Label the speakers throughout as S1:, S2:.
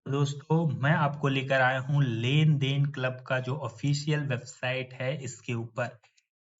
S1: दोस्तों मैं आपको लेकर आया हूँ लेन देन क्लब का जो ऑफिशियल वेबसाइट है इसके ऊपर।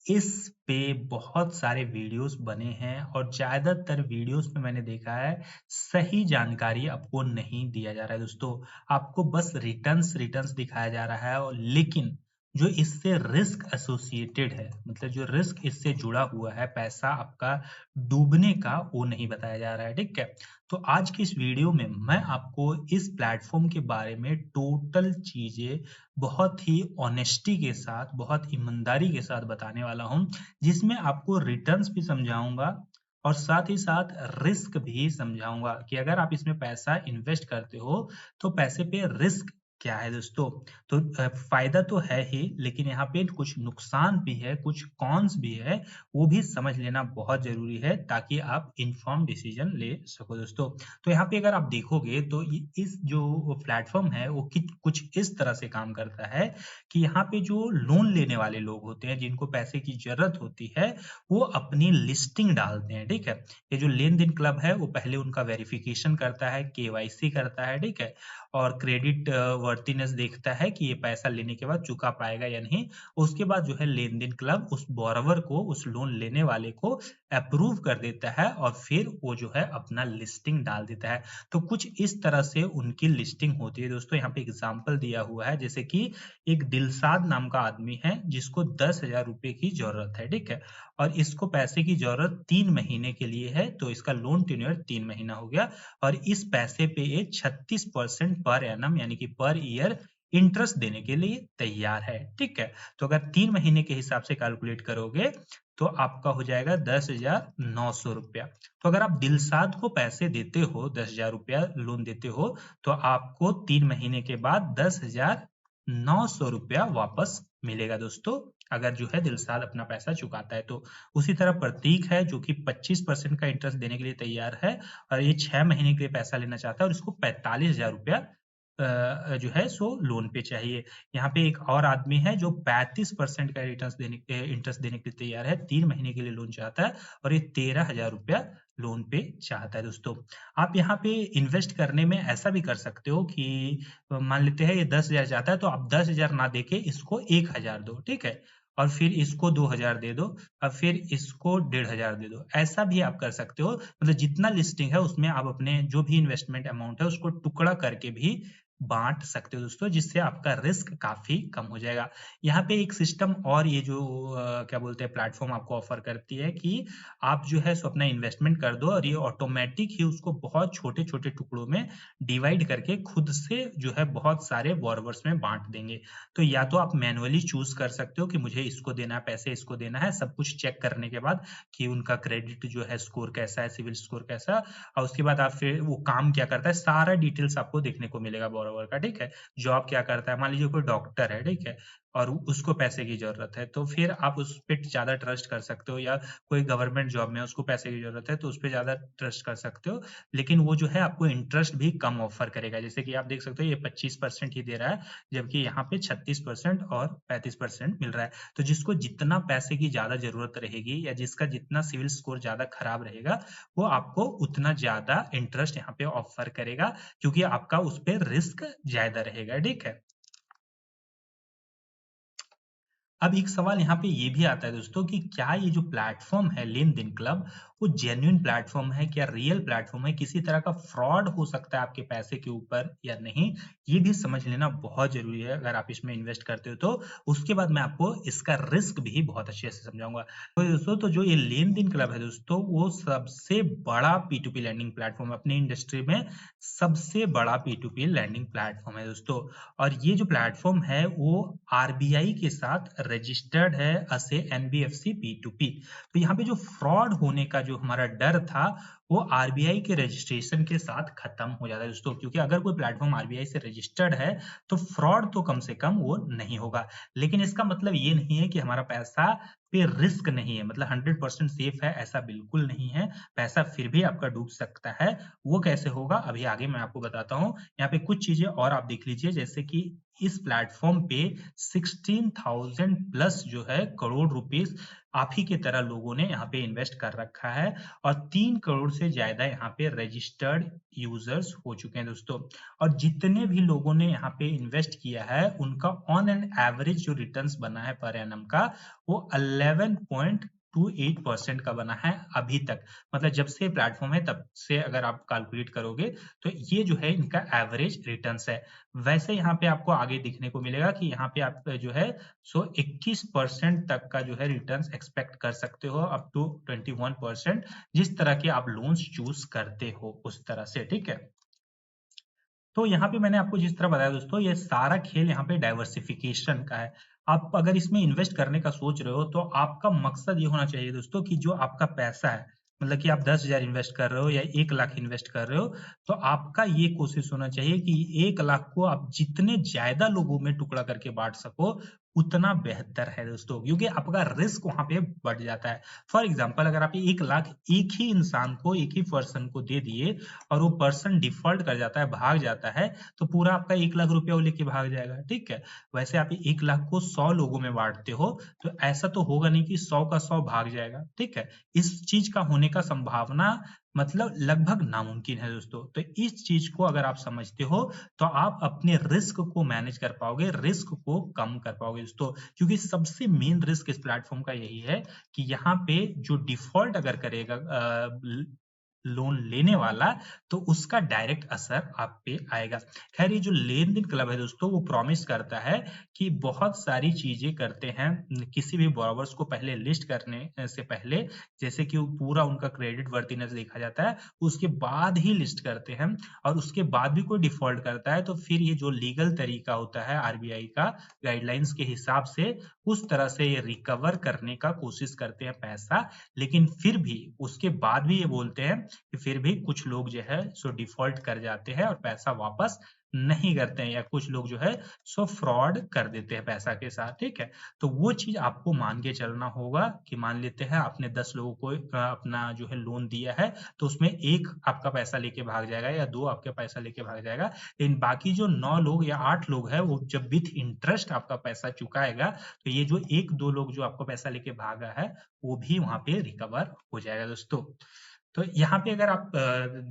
S1: इस पे बहुत सारे वीडियोस बने हैं और ज़्यादातर वीडियोस में मैंने देखा है सही जानकारी आपको नहीं दिया जा रहा है दोस्तों। आपको बस रिटर्न्स रिटर्न्स दिखाया जा रहा है और लेकिन जो इससे रिस्क एसोसिएटेड है, मतलब जो रिस्क इससे जुड़ा हुआ है पैसा आपका डूबने का, वो नहीं बताया जा रहा है। ठीक है, तो आज की इस वीडियो में मैं आपको इस प्लेटफॉर्म के बारे में टोटल चीजें बहुत ही ऑनेस्टी के साथ, बहुत ईमानदारी के साथ बताने वाला हूँ, जिसमें आपको रिटर्न्स भी समझाऊंगा और साथ ही साथ रिस्क भी समझाऊंगा कि अगर आप इसमें पैसा इन्वेस्ट करते हो तो पैसे पे रिस्क क्या है दोस्तों। तो फायदा तो है ही, लेकिन यहाँ पे कुछ नुकसान भी है, कुछ कॉन्स भी है, वो भी समझ लेना बहुत जरूरी है ताकि आप इन्फॉर्म डिसीजन ले सको दोस्तों। तो यहाँ पे अगर आप देखोगे तो इस जो प्लेटफॉर्म है वो कुछ इस तरह से काम करता है कि यहाँ पे जो लोन लेने वाले लोग होते हैं, जिनको पैसे की जरूरत होती है, वो अपनी लिस्टिंग डालते हैं। ठीक है, ये जो लेन देन क्लब है वो पहले उनका वेरिफिकेशन करता है, केवाईसी करता है। ठीक है, और क्रेडिट वर्थिनेस देखता है कि ये पैसा लेने के बाद चुका पाएगा या नहीं। उसके बाद जो है लेन देन क्लब उस बोरोवर को, उस लोन लेने वाले को अप्रूव कर देता है और फिर वो जो है अपना लिस्टिंग डाल देता है। तो कुछ इस तरह से उनकी लिस्टिंग होती है दोस्तों। यहाँ पे एग्जांपल दिया हुआ है, जैसे कि एक दिलसाद नाम का आदमी है जिसको 10,000 रुपए की जरूरत है। ठीक है, और इसको पैसे की जरूरत 3 महीने के लिए है, तो इसका लोन टेन्योर 3 महीना हो गया और इस पैसे पे ये 36% पर एनम यानी कि पर ईयर इंटरेस्ट देने के लिए तैयार है। ठीक है, तो अगर 3 महीने के हिसाब से कैलकुलेट करोगे तो आपका हो जाएगा 10,900 रुपया। तो अगर आप दिलसाद को पैसे देते हो, 10,000 रुपया लोन देते हो, तो आपको 3 महीने के बाद 10,900 रुपया वापस मिलेगा दोस्तों, अगर जो है दिलसाद अपना पैसा चुकाता है तो। उसी तरह प्रतीक है जो कि 25% का इंटरेस्ट देने के लिए तैयार है और ये 6 महीने के लिए पैसा लेना चाहता है और इसको 45,000 रुपया जो है सो लोन पे चाहिए। यहाँ पे एक और आदमी है जो 35% का इंटरेस्ट देने के लिए तैयार है, 3 महीने के लिए लोन चाहता है और ये 13,000 रुपया लोन पे चाहता है दोस्तों। आप यहाँ पे इन्वेस्ट करने में ऐसा भी कर सकते हो कि मान लेते हैं ये 10,000 चाहता है, तो आप 10,000 ना देके इसको 1,000 दो। ठीक है, और फिर इसको 2,000 दे दो और फिर इसको 1,500 दे दो। ऐसा भी आप कर सकते हो, मतलब जितना लिस्टिंग है उसमें आप अपने जो भी इन्वेस्टमेंट अमाउंट है उसको टुकड़ा करके भी बांट सकते हो दोस्तों, जिससे आपका रिस्क काफी कम हो जाएगा। यहाँ पे एक सिस्टम और ये जो क्या बोलते हैं प्लेटफॉर्म आपको ऑफर करती है कि आप जो है सो अपना इन्वेस्टमेंट कर दो और ये ऑटोमेटिक ही उसको बहुत छोटे छोटे टुकड़ों में डिवाइड करके खुद से जो है बहुत सारे बोरोवर्स में बांट देंगे। तो या तो आप मैनुअली चूज कर सकते हो कि मुझे इसको देना है पैसे, इसको देना है, सब कुछ चेक करने के बाद कि उनका क्रेडिट जो है स्कोर कैसा है, सिविल स्कोर कैसा, और उसके बाद आप फिर वो काम क्या करता है सारा डिटेल्स आपको देखने को मिलेगा बोरोवर का। ठीक है, जॉब क्या करता है, मान लीजिए कोई डॉक्टर है, ठीक है, और उसको पैसे की जरूरत है तो फिर आप उस पर ज्यादा ट्रस्ट कर सकते हो, या कोई गवर्नमेंट जॉब में उसको पैसे की जरूरत है तो उस पर ज्यादा ट्रस्ट कर सकते हो, लेकिन वो जो है आपको इंटरेस्ट भी कम ऑफर करेगा। जैसे कि आप देख सकते हो ये 25% ही दे रहा है, जबकि यहाँ पे 36% और 35% मिल रहा है। तो जिसको जितना पैसे की ज्यादा जरूरत रहेगी या जिसका जितना सिविल स्कोर ज्यादा खराब रहेगा, वो आपको उतना ज्यादा इंटरेस्ट यहाँ पे ऑफर करेगा, क्योंकि आपका उस पर रिस्क ज्यादा रहेगा। ठीक है, अब एक सवाल यहाँ पे ये भी आता है दोस्तों कि क्या ये जो प्लेटफॉर्म है लेन देन क्लब, वो जेन्युइन प्लेटफॉर्म है, क्या रियल प्लेटफॉर्म है, किसी तरह का फ्रॉड हो सकता है आपके पैसे के ऊपर या नहीं, ये भी समझ लेना बहुत जरूरी है अगर आप इसमें इन्वेस्ट करते हो तो। उसके बाद मैं आपको इसका रिस्क भी बहुत अच्छे से समझाऊंगा। तो दोस्तों, तो जो ये लेन देन क्लब है दोस्तों, वो सबसे बड़ा P2P लैंडिंग प्लेटफॉर्म है अपनी इंडस्ट्री में, सबसे बड़ा P2P लैंडिंग प्लेटफॉर्म है दोस्तों। और ये जो प्लेटफॉर्म है वो आरबीआई के साथ रजिस्टर्ड है असे एनबीएफसी P2P। तो यहाँ पे जो फ्रॉड होने का जो हमारा डर था वो आरबीआई के रजिस्ट्रेशन के साथ खत्म हो जाता है दोस्तों, क्योंकि अगर कोई प्लेटफॉर्म आरबीआई से रजिस्टर्ड है तो फ्रॉड तो कम से कम वो नहीं होगा। लेकिन इसका मतलब ये नहीं है कि हमारा पैसा पे रिस्क नहीं है, मतलब 100% सेफ है, ऐसा बिल्कुल नहीं है। पैसा फिर भी आपका डूब सकता है। वो कैसे होगा अभी आगे मैं आपको बताता हूँ। यहाँ पे कुछ चीजें और आप देख लीजिए, जैसे कि इस प्लेटफॉर्म पे 16,000 प्लस जो है करोड़ रुपीस आप ही की तरह लोगों ने यहाँ पे इन्वेस्ट कर रखा है और 3 करोड़ से ज़्यादा यहाँ पे रजिस्टर्ड यूज़र्स हो चुके हैं दोस्तों। और जितने भी लोगों ने यहाँ पे इन्वेस्ट किया है, उनका ऑन एन एवरेज जो रिटर्न्स बना है पर एनम का, वो 11.28% का बना है अभी तक। मतलब जब से प्लेटफ़ॉर्म है तब से अगर आप कैलकुलेट करोगे, तो ये जो है इनका एवरेज रिटर्न्स है। वैसे यहाँ पे आपको आगे दिखने को मिलेगा कि यहाँ पे आप जो है 21% तक का जो है रिटर्न्स एक्सपेक्ट कर सकते हो, अप टू 21%, जिस तरह के आप लोन्स चूज करते हो उस तरह से, ठीक है। तो यहाँ पे मैंने आपको जिस तरह बताया दोस्तों, ये सारा खेल यहाँ पे डाइवर्सिफिकेशन का है। आप अगर इसमें इन्वेस्ट करने का सोच रहे हो, तो आपका मकसद ये होना चाहिए दोस्तों कि जो आपका पैसा है, मतलब कि आप 10,000 इन्वेस्ट कर रहे हो या 1 लाख इन्वेस्ट कर रहे हो, तो आपका ये कोशिश होना चाहिए कि 1 लाख को आप जितने ज्यादा लोगों में टुकड़ा करके बांट सको, उतना बेहतर है दोस्तों, क्योंकि आपका रिस्क वहां पे बढ़ जाता है। फॉर एग्जाम्पल, अगर आप 1 लाख एक ही इंसान को, एक ही पर्सन को दे दिए और वो पर्सन डिफॉल्ट कर जाता है, भाग जाता है, तो पूरा आपका 1 लाख रुपया वो लेके भाग जाएगा, ठीक है। वैसे आप 1 लाख को 100 लोगों में बांटते हो, तो ऐसा तो होगा नहीं कि 100 का 100 भाग जाएगा, ठीक है। इस चीज का होने का संभावना मतलब लगभग नामुमकिन है दोस्तों। तो इस चीज को अगर आप समझते हो, तो आप अपने रिस्क को मैनेज कर पाओगे, रिस्क को कम कर पाओगे दोस्तों, क्योंकि सबसे मेन रिस्क इस प्लेटफॉर्म का यही है कि यहाँ पे जो डिफॉल्ट अगर करेगा लोन लेने वाला, तो उसका डायरेक्ट असर आप पे आएगा। खैर, ये जो लेन देन क्लब है दोस्तों, वो प्रॉमिस करता है कि बहुत सारी चीजें करते हैं किसी भी बोरोवर्स को पहले लिस्ट करने से पहले, जैसे कि वो पूरा उनका क्रेडिट वर्थिनेस देखा जाता है, उसके बाद ही लिस्ट करते हैं। और उसके बाद भी कोई डिफॉल्ट करता है, तो फिर ये जो लीगल तरीका होता है आरबीआई का गाइडलाइंस के हिसाब से, उस तरह से ये रिकवर करने का कोशिश करते हैं पैसा। लेकिन फिर भी उसके बाद भी ये बोलते हैं कि फिर भी कुछ लोग जो है सो डिफॉल्ट कर जाते हैं और पैसा वापस नहीं करते हैं, या कुछ लोग जो है सो फ्रॉड कर देते हैं पैसा के साथ, ठीक है। तो वो चीज आपको मान के चलना होगा कि मान लेते हैं आपने 10 लोगों को अपना जो है लोन दिया है, तो उसमें एक आपका पैसा लेके भाग जाएगा या 2 आपके पैसा लेके भाग जाएगा, लेकिन बाकी जो 9 लोग या 8 लोग है, वो जब विथ इंटरेस्ट आपका पैसा चुकाएगा, तो ये जो 1-2 लोग जो आपको पैसा लेके भागा है, वो भी वहां पे रिकवर हो जाएगा दोस्तों। तो यहाँ पे अगर आप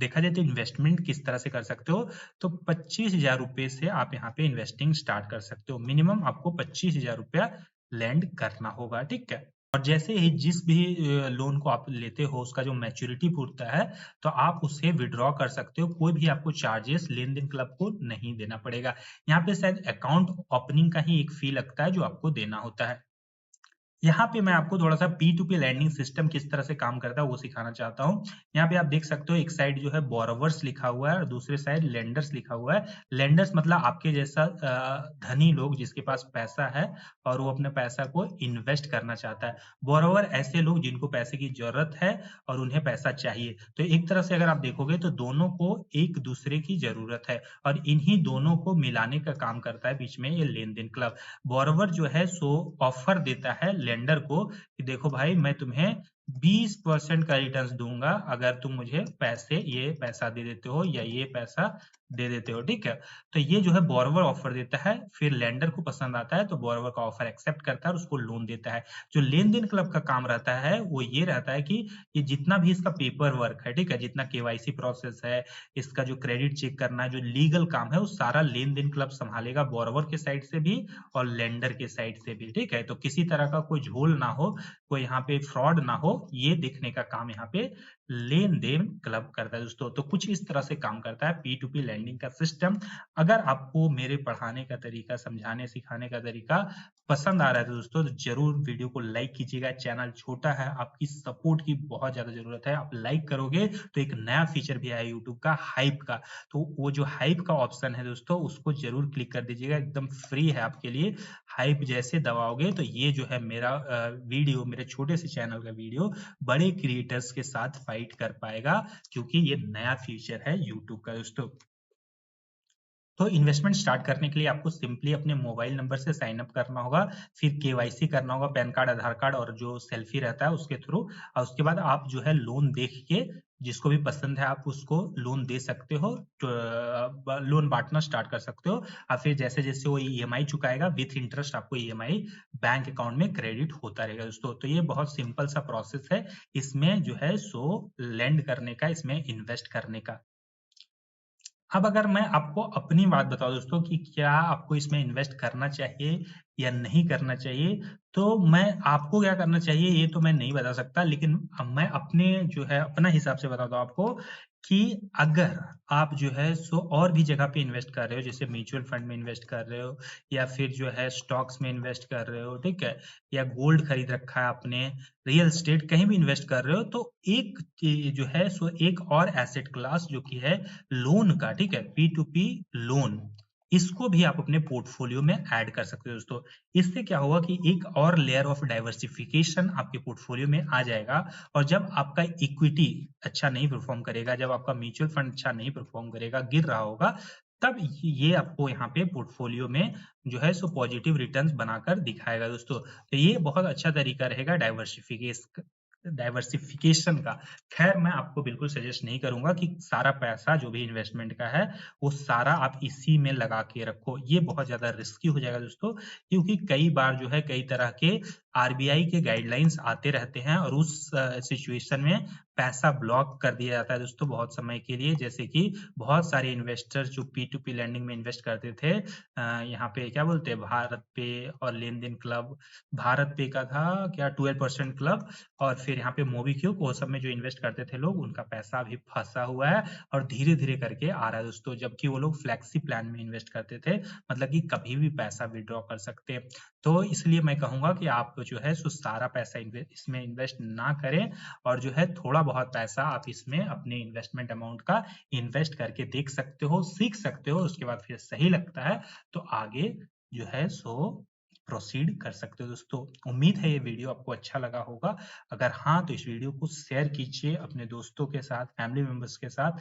S1: देखा जाए तो इन्वेस्टमेंट किस तरह से कर सकते हो, तो 25,000 रुपए से आप यहाँ पे इन्वेस्टिंग स्टार्ट कर सकते हो। मिनिमम आपको 25,000 रुपया लैंड करना होगा, ठीक है। और जैसे ही जिस भी लोन को आप लेते हो, उसका जो मैच्योरिटी पूछता है, तो आप उसे विड्रॉ कर सकते हो। कोई भी आपको चार्जेस लेन देन क्लब को नहीं देना पड़ेगा। यहाँ पे शायद अकाउंट ओपनिंग का ही एक फी लगता है जो आपको देना होता है। यहाँ पे मैं आपको थोड़ा-सा P2P लेंडिंग सिस्टम किस तरह से काम करता है वो सिखाना चाहता हूँ। यहाँ पे आप देख सकते हो, एक साइड जो है बोरोवर्स लिखा हुआ है और दूसरे साइड लेंडर्स लिखा हुआ है। लेंडर्स मतलब आपके जैसा धनी लोग जिसके पास पैसा है और वो अपने पैसा को इन्वेस्ट करना चाहता है। बोरोवर ऐसे लोग जिनको पैसे की ज़रूरत है और उन्हें पैसा चाहिए। तो एक तरह से अगर आप देखोगे तो दोनों को एक-दूसरे की ज़रूरत है और इन्हीं दोनों को मिलाने का काम करता है बीच में ये लेन-देन क्लब। बोरोवर जो है सो ऑफर देता है लेंडर को कि देखो भाई, मैं तुम्हें 20% का रिटर्न्स दूंगा अगर तुम मुझे ये पैसा दे देते हो या ये पैसा दे देते हो, ठीक है। तो ये जो है बोरोवर ऑफर देता है, फिर लेंडर को पसंद आता है तो बोरोवर का ऑफर एक्सेप्ट करता है और उसको लोन देता है। जो लेन देन क्लब का काम रहता है वो ये रहता है कि ये जितना भी इसका पेपर वर्क है, ठीक है, जितना केवाईसी प्रोसेस है, इसका जो क्रेडिट चेक करना है, जो लीगल काम है, वो सारा लेन देन क्लब संभालेगा, बोरोवर के साइड से भी और लेंडर के साइड से भी, ठीक है। तो किसी तरह का कोई झोल ना हो, कोई यहाँ पे फ्रॉड ना हो, ये देखने का काम यहाँ पे लेन देन क्लब करता है दोस्तों। तो कुछ इस तरह से काम करता है P2P लैंडिंग का सिस्टम। अगर आपको मेरे पढ़ाने का तरीका, समझाने सिखाने का तरीका पसंद आ रहा है तो दोस्तों, तो जरूर वीडियो को लाइक कीजिएगा। चैनल छोटा है, आपकी सपोर्ट की बहुत ज्यादा जरूरत है। आप लाइक करोगे तो एक नया फीचर भी आया यूट्यूब का, हाइप का। तो वो जो हाइप का ऑप्शन है दोस्तों, उसको जरूर क्लिक कर दीजिएगा, एकदम फ्री है आपके लिए। हाइप जैसे दबाओगे तो ये जो है मेरा वीडियो, मेरे छोटे से चैनल का वीडियो बड़े क्रिएटर्स के साथ फाइट कर पाएगा, क्योंकि ये नया फीचर है यूट्यूब का दोस्तों। तो इन्वेस्टमेंट स्टार्ट करने के लिए आपको सिंपली अपने मोबाइल नंबर से साइन अप करना होगा, फिर केवाईसी करना होगा, पैन कार्ड, आधार कार्ड और जो सेल्फी रहता है उसके थ्रू, और उसके बाद आप जो है लोन देख के जिसको भी पसंद है आप उसको लोन दे सकते हो, तो लोन बांटना स्टार्ट कर सकते हो, और फिर जैसे जैसे वो ईएमआई चुकाएगा विथ इंटरेस्ट आपको ईएमआई बैंक अकाउंट में क्रेडिट होता रहेगा दोस्तों। तो ये बहुत सिंपल सा प्रोसेस है इसमें जो है सो लेंड करने का, इसमें इन्वेस्ट करने का। अब अगर मैं आपको अपनी बात बताऊँ दोस्तों कि क्या आपको इसमें इन्वेस्ट करना चाहिए या नहीं करना चाहिए, तो मैं आपको क्या करना चाहिए ये तो मैं नहीं बता सकता, लेकिन अब मैं अपने जो है अपना हिसाब से बताता हूँ आपको कि अगर आप जो है सो और भी जगह पे इन्वेस्ट कर रहे हो, जैसे म्यूचुअल फंड में इन्वेस्ट कर रहे हो या फिर जो है स्टॉक्स में इन्वेस्ट कर रहे हो, ठीक है? या गोल्ड खरीद रखा है आपने, रियल एस्टेट कहीं भी इन्वेस्ट कर रहे हो, तो एक जो है सो एक और एसेट क्लास जो कि है लोन का, ठीक है, पी टू पी लोन, इसको भी आप अपने पोर्टफोलियो में ऐड कर सकते हो दोस्तों। इससे क्या होगा कि एक और लेयर ऑफ डाइवर्सिफिकेशन आपके पोर्टफोलियो में आ जाएगा, और जब आपका इक्विटी अच्छा नहीं परफॉर्म करेगा, जब आपका म्यूचुअल फंड अच्छा नहीं परफॉर्म करेगा, गिर रहा होगा, तब ये आपको यहाँ पे पोर्टफोलियो में जो है सो पॉजिटिव रिटर्न्स बनाकर दिखाएगा दोस्तों। तो ये बहुत अच्छा तरीका रहेगा डाइवर्सिफिकेशन का। खैर मैं आपको बिल्कुल सजेस्ट नहीं करूंगा कि सारा पैसा जो भी इन्वेस्टमेंट का है वो सारा आप इसी में लगा के रखो, ये बहुत ज्यादा रिस्की हो जाएगा दोस्तों, क्योंकि कई बार जो है कई तरह के आरबीआई के गाइडलाइंस आते रहते हैं और उस सिचुएशन में पैसा ब्लॉक कर दिया जाता है दोस्तों बहुत समय के लिए। जैसे कि बहुत सारे इन्वेस्टर्स जो पी टू पी लैंडिंग में इन्वेस्ट करते थे, यहाँ पे क्या बोलते हैं, भारत पे और लेन देन क्लब, भारत पे का था क्या 12% क्लब, और फिर यहाँ पे मोबीक्विक, वो सब में जो इन्वेस्ट करते थे लोग, उनका पैसा अभी फंसा हुआ है और धीरे धीरे करके आ रहा है दोस्तों। जबकि वो लोग फ्लेक्सी प्लान में इन्वेस्ट करते थे, मतलब कि कभी भी पैसा विड्रॉ कर सकते हैं। तो इसलिए मैं कहूंगा कि आप जो है सो सारा पैसा इसमें इन्वेस्ट ना करें, और जो है थोड़ा बहुत पैसा आप इसमें अपने इन्वेस्टमेंट अमाउंट का इन्वेस्ट करके देख सकते हो, सीख सकते हो, उसके बाद फिर सही लगता है तो आगे जो है सो प्रोसीड कर सकते हो दोस्तों। उम्मीद है ये वीडियो आपको अच्छा लगा होगा। अगर हाँ तो इस वीडियो को शेयर कीजिए अपने दोस्तों के साथ, फैमिली मेंबर्स के साथ,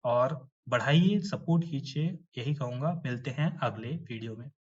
S1: और बढ़ाइए, सपोर्ट कीजिए, यही कहूंगा। मिलते हैं अगले वीडियो में।